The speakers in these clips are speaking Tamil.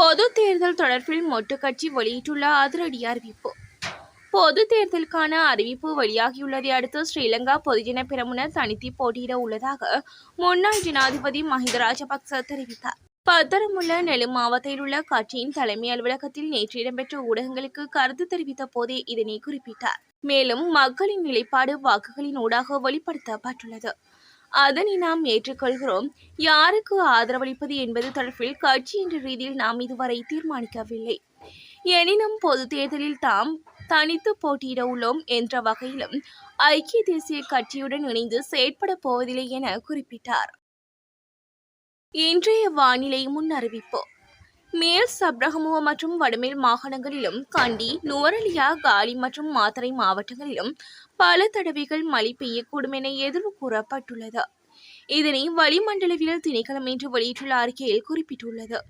பொது தேர்தல் தொடர்பில் மொட்டு கட்சி வெளியிட்டுள்ள அதிரடி அறிவிப்பு. பொது தேர்தலுக்கான அறிவிப்பு வெளியாகியுள்ளதை அடுத்து ஸ்ரீலங்கா பொதுஜன பெரமுன தனித்து போட்டியிட உள்ளதாக முன்னாள் ஜனாதிபதி மஹிந்த ராஜபக்ச தெரிவித்தார். பத்தரமுள்ள நெலும் மாவட்டத்தில் உள்ள கட்சியின் தலைமை அலுவலகத்தில் நேற்று இடம்பெற்ற ஊடகங்களுக்கு கருத்து தெரிவித்த போதே இதனை குறிப்பிட்டார். மேலும் மக்களின் நிலைப்பாடு வாக்குகளின் ஊடாக வெளிப்படுத்தப்பட்டுள்ளது. அதனை நாம் ஏற்றுக்கொள்கிறோம். யாருக்கு ஆதரவளிப்பது என்பது தொடர்பில் கட்சி என்ற ரீதியில் நாம் இதுவரை தீர்மானிக்கவில்லை. எனினும் பொது தேர்தலில் தாம் தனித்து போட்டியிட உள்ளோம் என்ற வகையிலும் ஐக்கிய தேசிய கட்சியுடன் இணைந்து செயற்பட போவதில்லை என குறிப்பிட்டார். இன்றைய வானிலை முன்னறிவிப்பு. மேல் சப்ரகமுவ மற்றும் வடமேல் மாகாணங்களிலும் கண்டி, நுவரெலியா, காலி மற்றும் மாத்தறை மாவட்டங்களிலும் பல தடவைகள் மழை பெய்யக்கூடும் என எதிர்வு கூறப்பட்டுள்ளது. இதனை வளிமண்டலவியல் திணைக்களம் இன்று வெளியிட்டுள்ள அறிக்கையில் குறிப்பிட்டுள்ளது.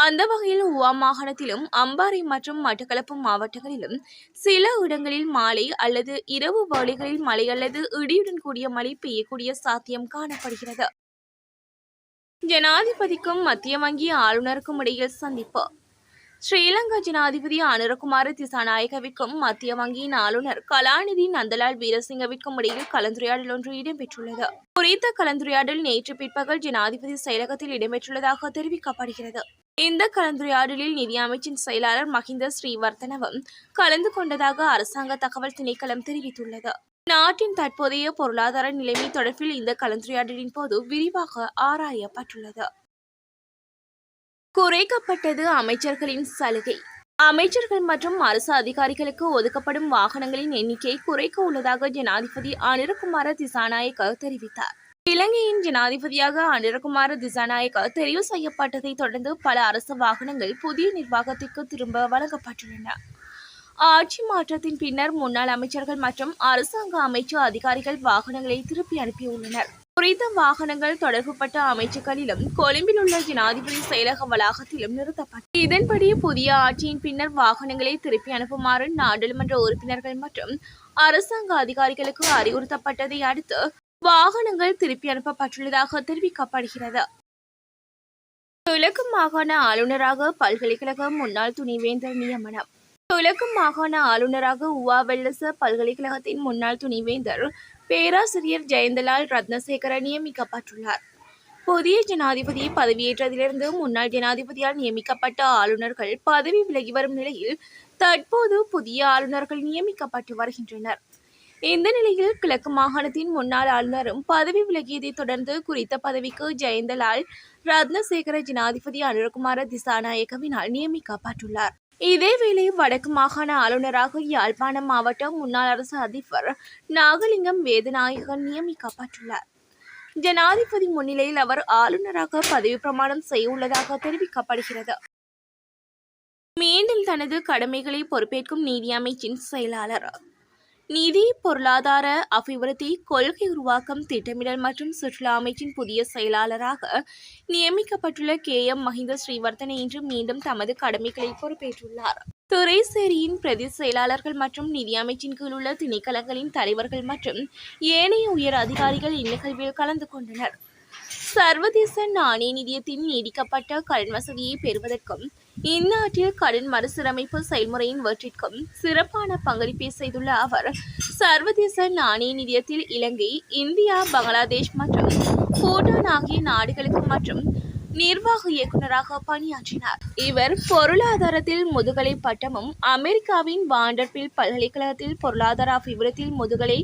அந்த வகையில் ஊவா மாகாணத்திலும் அம்பாறை மற்றும் மட்டக்களப்பு மாவட்டங்களிலும் சில இடங்களில் மாலை அல்லது இரவு வேளைகளில் மழை அல்லது இடியுடன் கூடிய மழை பெய்யக்கூடிய சாத்தியம் காணப்படுகிறது. ஜனாதிபதிக்கும் மத்திய வங்கி ஆளுநருக்கும் இடையில் சந்திப்பு. ஸ்ரீலங்கா ஜனாதிபதி அனுரகுமார திசாநாயகவிற்கும் மத்திய வங்கியின் ஆளுநர் கலாநிதி நந்தலால் வீரசிங்கவிற்கும் இடையில் கலந்துரையாடல் ஒன்று இடம்பெற்றுள்ளது. குறித்த கலந்துரையாடல் நேற்று பிற்பகல் ஜனாதிபதி செயலகத்தில் இடம்பெற்றுள்ளதாக தெரிவிக்கப்படுகிறது. இந்த கலந்துரையாடலில் நிதி அமைச்சின் செயலாளர் மஹிந்த ஸ்ரீவர்த்தனவும் கலந்து கொண்டதாக அரசாங்க தகவல் திணைக்களம் தெரிவித்துள்ளது. நாட்டின் தற்போதைய பொருளாதார நிலைமை தொடர்பில் இந்த கலந்துரையாடலின் போது விரிவாக ஆராயப்பட்டுள்ளது. குறைக்கப்பட்டது அமைச்சர்களின் சலுகை. அமைச்சர்கள் மற்றும் அரசு அதிகாரிகளுக்கு ஒதுக்கப்படும் வாகனங்களின் எண்ணிக்கை குறைக்க உள்ளதாக ஜனாதிபதி அனுரகுமார திசாநாயக்க தெரிவித்தார். இலங்கையின் ஜனாதிபதியாக அனுரகுமார திசாநாயக்க தெரிவு செய்யப்பட்டதை தொடர்ந்து பல அரசு வாகனங்கள் புதிய நிர்வாகத்திற்கு திரும்ப வழங்கப்பட்டுள்ளன. ஆட்சி மாற்றத்தின் பின்னர் முன்னாள் அமைச்சர்கள் மற்றும் அரசாங்க அமைச்சு அதிகாரிகள் வாகனங்களை திருப்பி அனுப்பியுள்ளனர். குறித்த வாகனங்கள் தொடர்புபட்ட அமைச்சுக்களிலும் கொழும்பில் உள்ள ஜனாதிபதி செயலக வளாகத்திலும் நிறுத்தப்பட்டது. இதன்படி புதிய ஆட்சியின் பின்னர் வாகனங்களை திருப்பி அனுப்புமாறு நாடாளுமன்ற உறுப்பினர்கள் மற்றும் அரசாங்க அதிகாரிகளுக்கு அறிவுறுத்தப்பட்டதை அடுத்து வாகனங்கள் திருப்பி அனுப்பப்பட்டுள்ளதாக தெரிவிக்கப்படுகிறது. கிழக்கு மாகாண ஆளுநராக பல்கலைக்கழக முன்னாள் துணைவேந்தர் நியமனம். கிழக்கு மாகாண ஆளுநராக ஊவா வெல்லச பல்கலைக்கழகத்தின் முன்னாள் துணைவேந்தர் பேராசிரியர் ஜெயந்தலால் ரத்னசேகர நியமிக்கப்பட்டுள்ளார். புதிய ஜனாதிபதி பதவியேற்றதிலிருந்து முன்னாள் ஜனாதிபதியால் நியமிக்கப்பட்ட ஆளுநர்கள் பதவி விலகி வரும் நிலையில் தற்போது புதிய ஆளுநர்கள் நியமிக்கப்பட்டு வருகின்றனர். இந்த நிலையில் கிழக்கு மாகாணத்தின் முன்னாள் ஆளுநரும் பதவி விலகியதை தொடர்ந்து குறித்த பதவிக்கு ஜெயந்தலால் ரத்னசேகர ஜனாதிபதி அனுரகுமார திசாநாயக்கவினால் நியமிக்கப்பட்டுள்ளார். இதேவேளை வடக்கு மாகாண ஆளுநராக யாழ்ப்பாணம் மாவட்ட முன்னாள் அரசு அதிபர் நாகலிங்கம் வேதநாயகன் நியமிக்கப்பட்டுள்ளார். ஜனாதிபதி முன்னிலையில் அவர் ஆளுநராக பதவி பிரமாணம் செய்ய உள்ளதாக தெரிவிக்கப்படுகிறது. மீண்டும் தனது கடமைகளை பொறுப்பேற்கும் நீதி அமைச்சின் செயலாளர். நிதி, பொருளாதார அபிவிருத்தி, கொள்கை உருவாக்கம், திட்டமிடல் மற்றும் சுற்றுலா அமைச்சின் புதிய செயலாளராக நியமிக்கப்பட்டுள்ள KM மஹிந்த ஸ்ரீவர்த்தன இன்று மீண்டும் தமது கடமைகளை பொறுப்பேற்றுள்ளார். துறைசேரியின் பிரதி செயலாளர்கள் மற்றும் நிதி அமைச்சின் கீழ் உள்ள திணைக்களங்களின் தலைவர்கள் மற்றும் ஏனைய உயர் அதிகாரிகள் இந்நிகழ்வில் கலந்து கொண்டனர். சர்வதேச நாணய நிதியத்தின் நீடிக்கப்பட்ட கடன் வசதியை பெறுவதற்கும் இந்நாட்டில் கடன் மறுசீரமைப்பு செயல்முறையின் வெற்றிக்கும் சிறப்பான பங்களிப்பை செய்துள்ள அவர் சர்வதேச நாணய நிதியத்தில் இலங்கை, இந்தியா, பங்களாதேஷ் மற்றும் பூட்டான் ஆகிய நாடுகளுக்கு மற்றும் நிர்வாக இயக்குநராக பணியாற்றினார். இவர் பொருளாதாரத்தில் முதுகலை பட்டமும் அமெரிக்காவின் வாண்டர்பில் பல்கலைக்கழகத்தில் பொருளாதார அபிவிருத்தியில் முதுகலை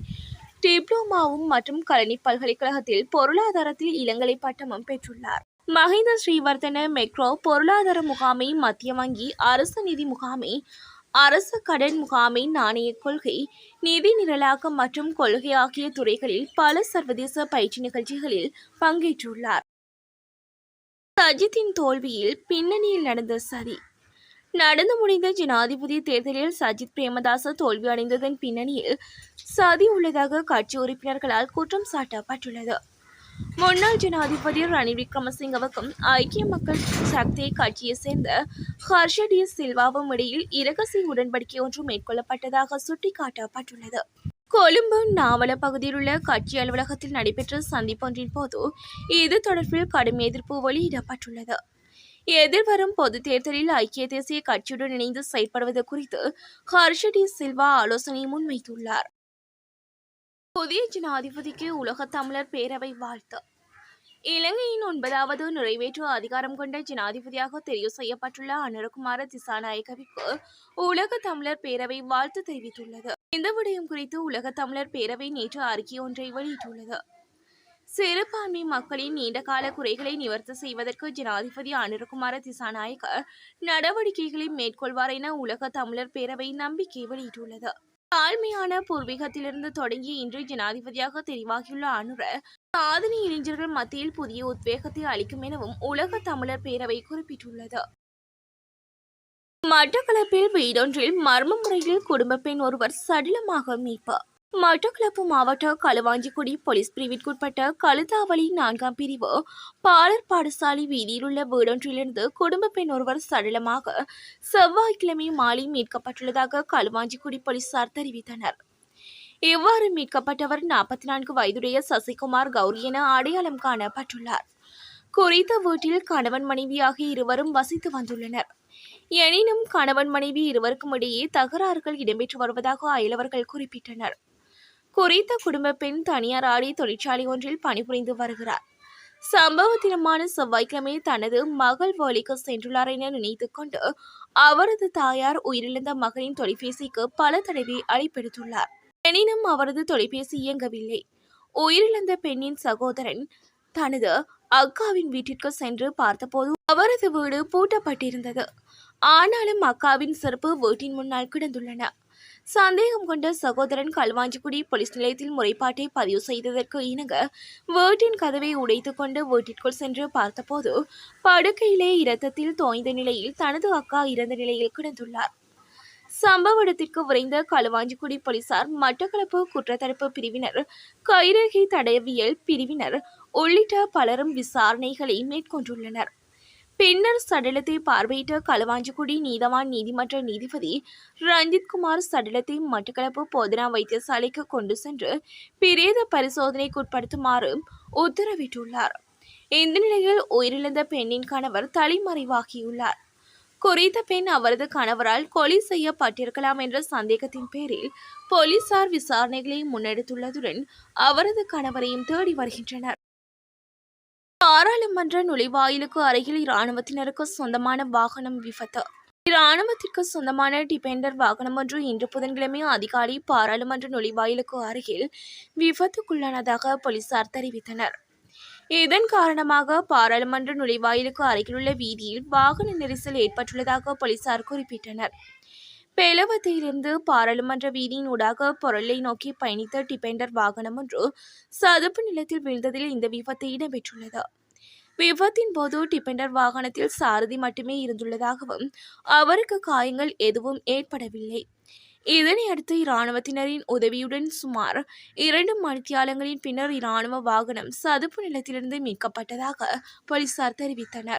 டிப்ளோமாவும் மற்றும் கலனி பல்கலைக்கழகத்தில் பொருளாதாரத்தில் இளங்கலை பட்டமும் பெற்றுள்ளார். மஹிந்த ஸ்ரீவர்த்தன மெக்ரோ பொருளாதார முகாமை, மத்திய வங்கி, அரசு நிதி முகாமை, அரசு கடன் முகாமை, நாணய கொள்கை, நிதி நிரலாக்கம் மற்றும் கொள்கை ஆகிய துறைகளில் பல சர்வதேச பயிற்சி நிகழ்ச்சிகளில் பங்கேற்றுள்ளார். சஜித்தின் தோல்வியில் பின்னணியில் நடந்த சதி. நடந்து முடிந்த ஜனாதிபதி தேர்தலில் சஜித் பிரேமதாச தோல்வி அடைந்ததன் பின்னணியில் சதி உள்ளதாக கட்சி உறுப்பினர்களால் குற்றம் சாட்டப்பட்டுள்ளது. முன்னாள் ஜனாதிபதி ரணில் விக்ரமசிங்கவுக்கும் ஐக்கிய மக்கள் சக்தி கட்சியை சேர்ந்த ஹர்ஷ டி சில்வாவும் இடையில் இரகசிய உடன்படிக்கை ஒன்று மேற்கொள்ளப்பட்டதாக சுட்டிக்காட்டப்பட்டுள்ளது. கொழும்பு நாவல பகுதியில் உள்ள கட்சி அலுவலகத்தில் நடைபெற்ற சந்திப்பொன்றின் போது இது தொடர்பில் கடும் எதிர்ப்பு வெளியிடப்பட்டுள்ளது. எதிர்வரும் பொதுத் தேர்தலில் ஐக்கிய தேசிய கட்சியுடன் இணைந்து செயற்படுவது குறித்து ஹர்ஷ டி சில்வா ஆலோசனை முன்வைத்துள்ளார். புதிய ஜனாதிபதிக்கு உலகத் தமிழர் பேரவை வாழ்த்து. இலங்கையின் 9வது நிறைவேற்று அதிகாரம் கொண்ட ஜனாதிபதியாக தெரிவு செய்யப்பட்டுள்ள அனுரகுமார திசாநாயக்கவிற்கு உலக தமிழர் பேரவை வாழ்த்து தெரிவித்துள்ளது. இந்த விடயம் குறித்து உலக தமிழர் பேரவை நேற்று அறிக்கை ஒன்றை வெளியிட்டுள்ளது. சிறுபான்மை மக்களின் நீண்டகால குறைகளை நிவர்த்தி செய்வதற்கு ஜனாதிபதி அனுரகுமார திசாநாயக்க நடவடிக்கைகளை மேற்கொள்வார் என உலக தமிழர் பேரவை நம்பிக்கை வெளியிட்டுள்ளது. தாழ்மையான பூர்வீகத்திலிருந்து தொடங்கி இன்று ஜனாதிபதியாக தெரிவாகியுள்ள அனுர சாதனை இளைஞர்கள் மத்தியில் புதிய உத்வேகத்தை அளிக்கும் எனவும் உலக தமிழர் பேரவை குறிப்பிட்டுள்ளது. மட்டக்களப்பில் வீடொன்றில் மர்ம முறையில் குடும்ப பெண் ஒருவர் சடலமாக மீட்பு. மட்டக்களப்பு மாவட்ட களுவாஞ்சிக்குடி போலீஸ் பிரிவிற்குட்பட்ட கழுதாவளி 4ஆம் பிரிவு பாலர் பாடசாலை வீதியில் உள்ள வீடொன்றிலிருந்து குடும்ப பெண் ஒருவர் சடலமாக செவ்வாய்க்கிழமை மாலை மீட்கப்பட்டுள்ளதாக களுவாஞ்சிக்குடி போலீசார் தெரிவித்தனர். இவ்வாறு மீட்கப்பட்டவர் 44 வயதுடைய சசிகுமார் கௌரி என அடையாளம் காணப்பட்டுள்ளார். குறித்த வீட்டில் கணவன் மனைவி ஆகிய இருவரும் வசித்து வந்துள்ளனர். எனினும் கணவன் மனைவி இருவருக்கும் இடையே தகராறுகள் இடம்பெற்று வருவதாக அயலவர்கள் குறிப்பிட்டனர். குறித்த குடும்ப பெண் தனியார் ஆடை தொழிற்சாலை ஒன்றில் பணிபுரிந்து வருகிறார். சம்பவ தினமான செவ்வாய்க்கிழமை தனது மகள் வேலைக்கு சென்றுள்ளார் என நினைத்துக் கொண்டு அவரது தாயார் உயிரிழந்த மகனின் தொலைபேசிக்கு பல தடவை அழைப்பெடுத்துள்ளார். எனினும் அவரது தொலைபேசி இயங்கவில்லை. உயிரிழந்த பெண்ணின் சகோதரன் தனது அக்காவின் வீட்டிற்கு சென்று பார்த்தபோது அவரது வீடு பூட்டப்பட்டிருந்தது. ஆனாலும் அக்காவின் செருப்பு வீட்டின் முன்னால் கிடந்துள்ளன. சந்தேகம் கொண்ட சகோதரன் களுவாஞ்சிக்குடி போலீஸ் நிலையத்தில் முறைப்பாட்டை பதிவு செய்ததற்கு இணங்க வீட்டின் கதவை உடைத்துக் கொண்டு வீட்டிற்குள் சென்று பார்த்தபோது படுக்கையிலே இரத்தத்தில் தோய்ந்த நிலையில் தனது அக்கா இறந்த நிலையில் கிடந்துள்ளார். சம்பவ இடத்திற்கு விரைந்த களுவாஞ்சிக்குடி போலீசார், மட்டக்களப்பு குற்றத்தடுப்பு பிரிவினர், கைரேகை தடயவியல் பிரிவினர் உள்ளிட்ட பலரும் விசாரணைகளை மேற்கொண்டுள்ளனர். பின்னர் சடலத்தை பார்வையிட்ட களுவாஞ்சிக்குடி நீதவான் நீதிமன்ற நீதிபதி ரஞ்சித்குமார் சடலத்தை மட்டக்களப்பு போதனா வைத்தியசாலைக்கு கொண்டு சென்று பிரேத பரிசோதனைக்கு உட்படுத்துமாறு உத்தரவிட்டுள்ளார். இந்த நிலையில் உயிரிழந்த பெண்ணின் கணவர் தலைமறைவாகியுள்ளார். குறித்த பெண் அவரது கணவரால் கொலை செய்யப்பட்டிருக்கலாம் என்ற சந்தேகத்தின் பேரில் போலீசார் விசாரணைகளை முன்னெடுத்துள்ளதுடன் அவரது கணவரையும் தேடி வருகின்றனர். பாராளுமன்ற நுழைவாயிலுக்கு அருகில் இராணுவத்தினருக்கு சொந்தமான வாகனம் விபத்து. இராணுவத்திற்கு சொந்தமான டிபெண்டர் வாகனம் ஒன்று இன்று புதன்கிழமை அதிகாலை பாராளுமன்ற நுழைவாயிலுக்கு அருகில் விபத்துக்குள்ளானதாக போலீசார் தெரிவித்தனர். இதன் காரணமாக பாராளுமன்ற நுழைவாயிலுக்கு அருகிலுள்ள வீதியில் வாகன நெரிசல் ஏற்பட்டுள்ளதாக போலீசார் குறிப்பிட்டனர். பேலவத்தையிலிருந்து பாராளுமன்ற வீதியின் ஊடாக பொருளை நோக்கி பயணித்த டிபெண்டர் வாகனம் ஒன்று சதுப்பு நிலத்தில் வீழ்ந்ததில் இந்த விபத்து இடம்பெற்றுள்ளது. விபத்தின் போது டிபெண்டர் வாகனத்தில் சாரதி மட்டுமே இருந்துள்ளதாகவும் அவருக்கு காயங்கள் எதுவும் ஏற்படவில்லை. இதனையடுத்து இராணுவத்தினரின் உதவியுடன் சுமார் 2 மணித்தியாலங்களின் பின்னர் இராணுவ வாகனம் சதுப்பு நிலத்திலிருந்து மீட்கப்பட்டதாக போலீசார் தெரிவித்தனர்.